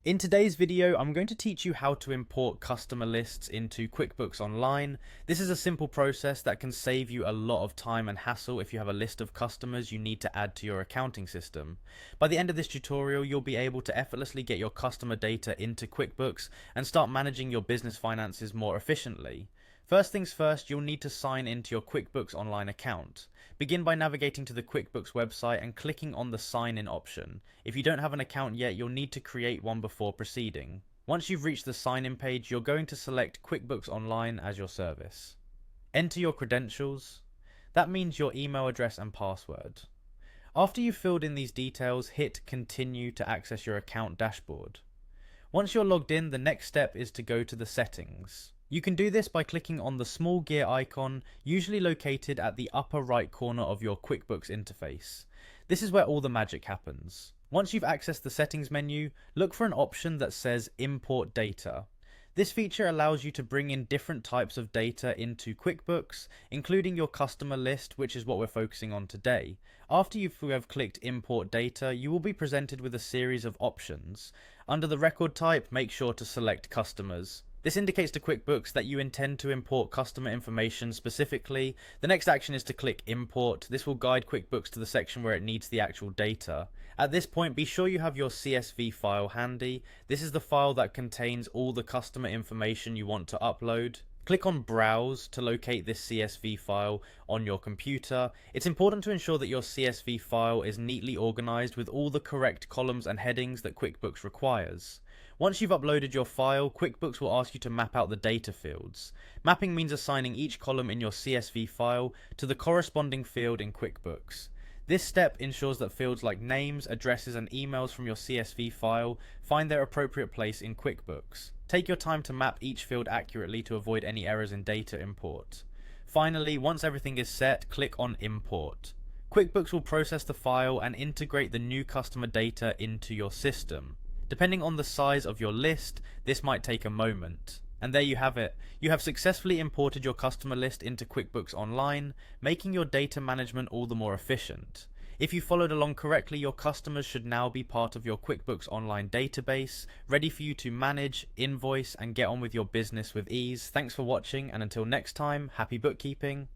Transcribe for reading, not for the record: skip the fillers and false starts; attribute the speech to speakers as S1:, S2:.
S1: In today's video, I'm going to teach you how to import customer lists into QuickBooks Online. This is a simple process that can save you a lot of time and hassle if you have a list of customers you need to add to your accounting system. By the end of this tutorial, you'll be able to effortlessly get your customer data into QuickBooks and start managing your business finances more efficiently. First things first, you'll need to sign into your QuickBooks Online account. Begin by navigating to the QuickBooks website and clicking on the Sign In option. If you don't have an account yet, you'll need to create one before proceeding. Once you've reached the Sign In page, you're going to select QuickBooks Online as your service. Enter your credentials. That means your email address and password. After you've filled in these details, hit Continue to access your account dashboard. Once you're logged in, the next step is to go to the settings. You can do this by clicking on the small gear icon, usually located at the upper right corner of your QuickBooks interface. This is where all the magic happens. Once you've accessed the settings menu, look for an option that says Import Data. This feature allows you to bring in different types of data into QuickBooks, including your customer list, which is what we're focusing on today. After you have clicked Import Data, you will be presented with a series of options. Under the record type, make sure to select Customers. This indicates to QuickBooks that you intend to import customer information specifically. The next action is to click Import. This will guide QuickBooks to the section where it needs the actual data. At this point, be sure you have your CSV file handy. This is the file that contains all the customer information you want to upload. Click on Browse to locate this CSV file on your computer. It's important to ensure that your CSV file is neatly organized with all the correct columns and headings that QuickBooks requires. Once you've uploaded your file, QuickBooks will ask you to map out the data fields. Mapping means assigning each column in your CSV file to the corresponding field in QuickBooks. This step ensures that fields like names, addresses, and emails from your CSV file find their appropriate place in QuickBooks. Take your time to map each field accurately to avoid any errors in data import. Finally, once everything is set, click on Import. QuickBooks will process the file and integrate the new customer data into your system. Depending on the size of your list, this might take a moment. And there you have it. You have successfully imported your customer list into QuickBooks Online, making your data management all the more efficient. If you followed along correctly, your customers should now be part of your QuickBooks Online database, ready for you to manage, invoice, and get on with your business with ease. Thanks for watching, and until next time, happy bookkeeping.